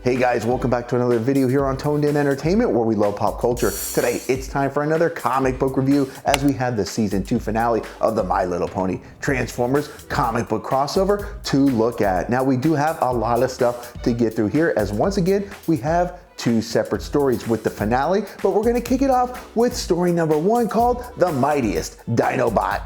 Hey guys, welcome back to another video here on Toned In Entertainment, where we love pop culture. Today, it's time for another comic book review as we have the season 2 finale of the My Little Pony Transformers comic book crossover to look at. Now, we do have a lot of stuff to get through here, as once again, we have two separate stories with the finale, but we're gonna kick it off with story number 1 called The Mightiest Dinobot.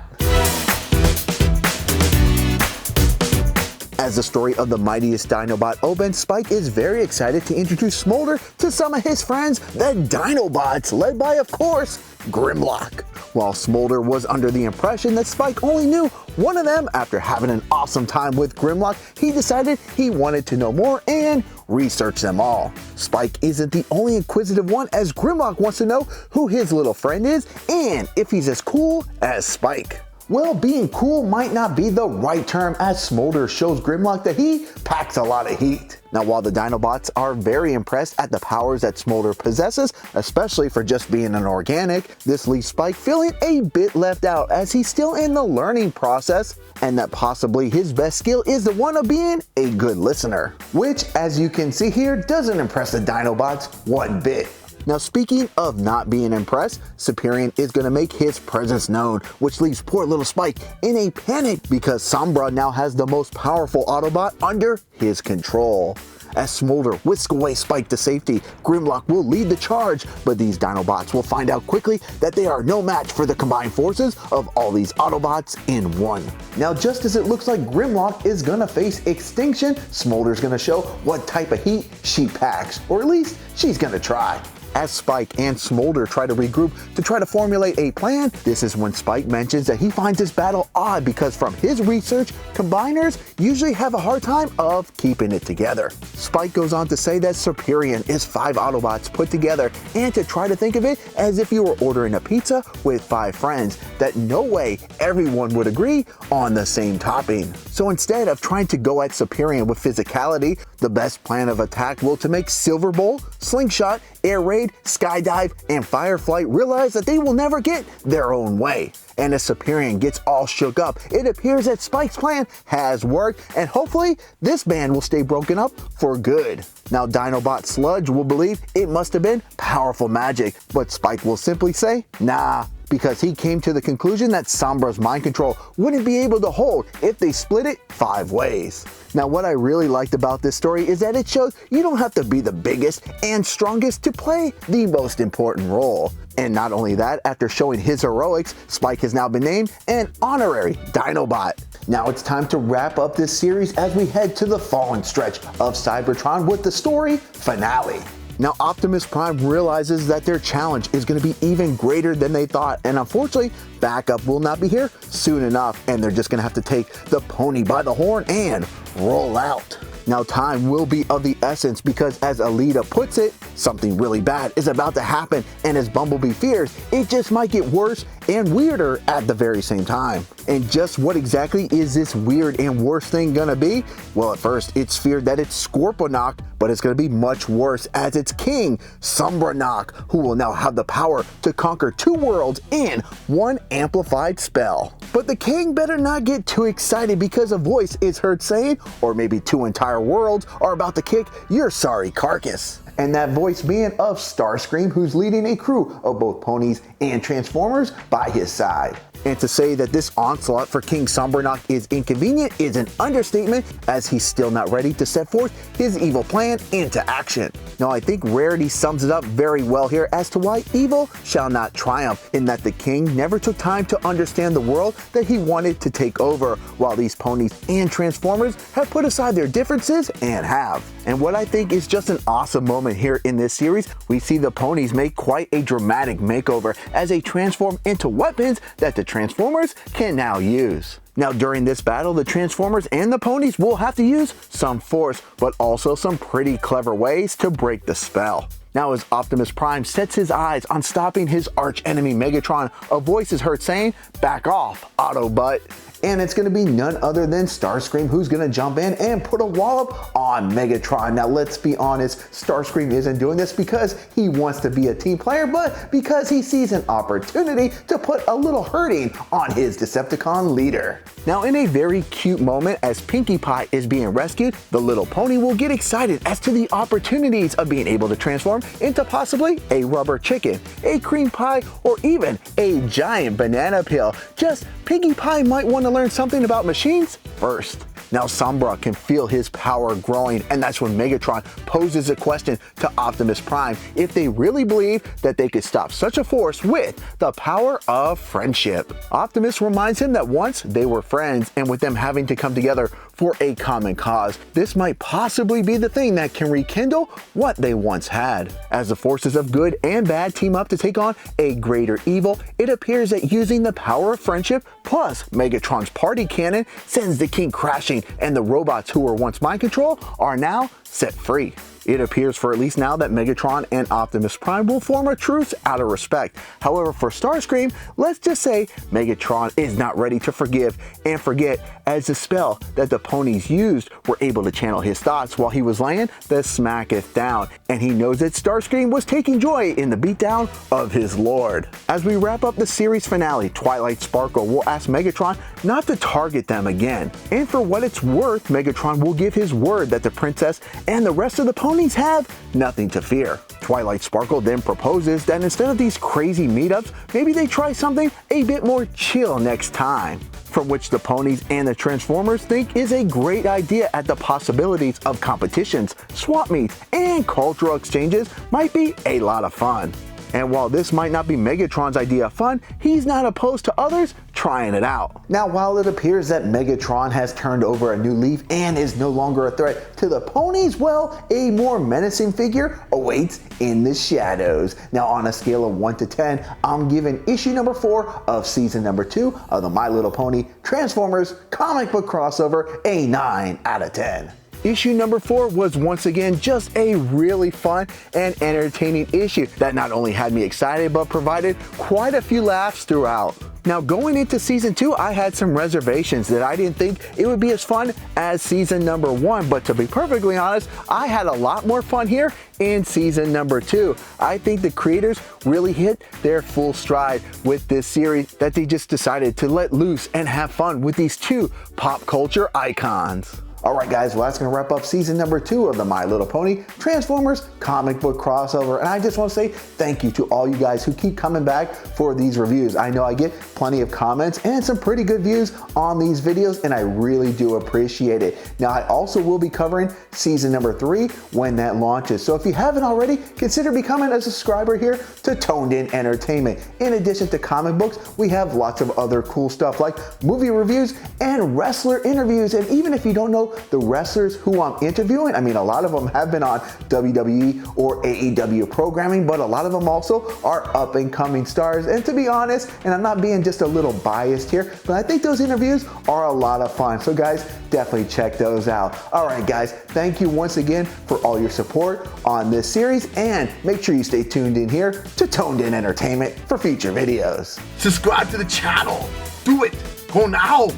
As the story of the Mightiest Dinobot opens, Spike is very excited to introduce Smolder to some of his friends, the Dinobots, led by, of course, Grimlock. While Smolder was under the impression that Spike only knew one of them, after having an awesome time with Grimlock, he decided he wanted to know more and research them all. Spike isn't the only inquisitive one, as Grimlock wants to know who his little friend is and if he's as cool as Spike. Well, being cool might not be the right term, as Smolder shows Grimlock that he packs a lot of heat. Now, while the Dinobots are very impressed at the powers that Smolder possesses, especially for just being an organic, this leaves Spike feeling a bit left out, as he's still in the learning process, and that possibly his best skill is the one of being a good listener. Which, as you can see here, doesn't impress the Dinobots one bit. Now, speaking of not being impressed, Superion is going to make his presence known, which leaves poor little Spike in a panic because Sombra now has the most powerful Autobot under his control. As Smolder whisks away Spike to safety, Grimlock will lead the charge, but these Dinobots will find out quickly that they are no match for the combined forces of all these Autobots in one. Now, just as it looks like Grimlock is gonna face extinction, Smolder's gonna show what type of heat she packs, or at least she's gonna try. As Spike and Smolder try to regroup to try to formulate a plan, this is when Spike mentions that he finds this battle odd because from his research, combiners usually have a hard time of keeping it together. Spike goes on to say that Superion is 5 Autobots put together, and to try to think of it as if you were ordering a pizza with 5 friends, that no way everyone would agree on the same topping. So instead of trying to go at Superion with physicality, the best plan of attack will to make Silver Bowl, Slingshot, Air Raid, Skydive, and Fireflight realize that they will never get their own way. And as Superion gets all shook up, it appears that Spike's plan has worked, and hopefully this band will stay broken up for good. Now, Dinobot Sludge will believe it must have been powerful magic, but Spike will simply say, nah, because he came to the conclusion that Sombra's mind control wouldn't be able to hold if they split it 5 ways. Now, what I really liked about this story is that it shows you don't have to be the biggest and strongest to play the most important role. And not only that, after showing his heroics, Spike has now been named an honorary Dinobot. Now it's time to wrap up this series as we head to the fallen stretch of Cybertron with the story finale. Now, Optimus Prime realizes that their challenge is going to be even greater than they thought, and unfortunately, backup will not be here soon enough, and they're just going to have to take the pony by the horn and roll out. Now, time will be of the essence because, as Alita puts it, something really bad is about to happen, and as Bumblebee fears, it just might get worse and weirder at the very same time. And just what exactly is this weird and worse thing gonna be? Well, at first, it's feared that it's Scorponok, but it's gonna be much worse as it's King Sombra, who will now have the power to conquer 2 worlds in 1 amplified spell. But the king better not get too excited because a voice is heard saying, or maybe 2 entire worlds are about to kick your sorry carcass. And that voice being of Starscream, who's leading a crew of both ponies and Transformers by his side. And to say that this onslaught for King Sombra is inconvenient is an understatement, as he's still not ready to set forth his evil plan into action. Now, I think Rarity sums it up very well here as to why evil shall not triumph, in that the king never took time to understand the world that he wanted to take over, while these ponies and Transformers have put aside their differences and have. And what I think is just an awesome moment here in this series, we see the ponies make quite a dramatic makeover as they transform into weapons that the Transformers can now use. Now, during this battle, the Transformers and the ponies will have to use some force, but also some pretty clever ways to break the spell. Now, as Optimus Prime sets his eyes on stopping his arch enemy Megatron, a voice is heard saying, "Back off, Autobot." And it's going to be none other than Starscream who's going to jump in and put a wallop on Megatron. Now let's be honest, Starscream isn't doing this because he wants to be a team player, but because he sees an opportunity to put a little hurting on his Decepticon leader. Now in a very cute moment as Pinkie Pie is being rescued, the little pony will get excited as to the opportunities of being able to transform into possibly a rubber chicken, a cream pie, or even a giant banana peel. Just Pinkie Pie might want to learn something about machines first. Now Sombra can feel his power growing, and that's when Megatron poses a question to Optimus Prime if they really believe that they could stop such a force with the power of friendship. Optimus reminds him that once they were friends, and with them having to come together for a common cause, this might possibly be the thing that can rekindle what they once had. As the forces of good and bad team up to take on a greater evil, it appears that using the power of friendship plus Megatron's party cannon sends the king crashing, and the robots who were once mind control are now set free. It appears for at least now that Megatron and Optimus Prime will form a truce out of respect. However, for Starscream, let's just say Megatron is not ready to forgive and forget, as the spell that the ponies used were able to channel his thoughts while he was laying the smacketh down, and he knows that Starscream was taking joy in the beatdown of his lord. As we wrap up the series finale, Twilight Sparkle will ask Megatron not to target them again, and for what it's worth, Megatron will give his word that the princess and the rest of the ponies have nothing to fear. Twilight Sparkle then proposes that instead of these crazy meetups, maybe they try something a bit more chill next time, from which the ponies and the Transformers think is a great idea, at the possibilities of competitions, swap meets, and cultural exchanges might be a lot of fun. And while this might not be Megatron's idea of fun, he's not opposed to others trying it out. Now, while it appears that Megatron has turned over a new leaf and is no longer a threat to the ponies, well, a more menacing figure awaits in the shadows. Now, on a scale of 1 to 10, I'm giving issue number 4 of season number 2 of the My Little Pony Transformers comic book crossover a 9 out of 10. Issue number 4 was once again just a really fun and entertaining issue that not only had me excited but provided quite a few laughs throughout. Now, going into season 2, I had some reservations that I didn't think it would be as fun as season number 1, but to be perfectly honest, I had a lot more fun here in season number 2. I think the creators really hit their full stride with this series, that they just decided to let loose and have fun with these two pop culture icons. Alright guys, well that's going to wrap up season number 2 of the My Little Pony Transformers comic book crossover, and I just want to say thank you to all you guys who keep coming back for these reviews. I know I get plenty of comments and some pretty good views on these videos, and I really do appreciate it. Now I also will be covering season number 3 when that launches, so if you haven't already, consider becoming a subscriber here to Toned In Entertainment. In addition to comic books, we have lots of other cool stuff like movie reviews and wrestler interviews, and even if you don't know the wrestlers who I'm interviewing, I mean, a lot of them have been on WWE or AEW programming, but a lot of them also are up and coming stars. And to be honest, and I'm not being just a little biased here, but I think those interviews are a lot of fun. So guys, definitely check those out. All right, guys, thank you once again for all your support on this series, and make sure you stay tuned in here to Toned In Entertainment for future videos. Subscribe to the channel. Do it. Go now.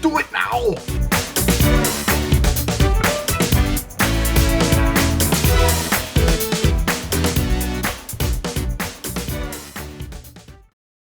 Do it now.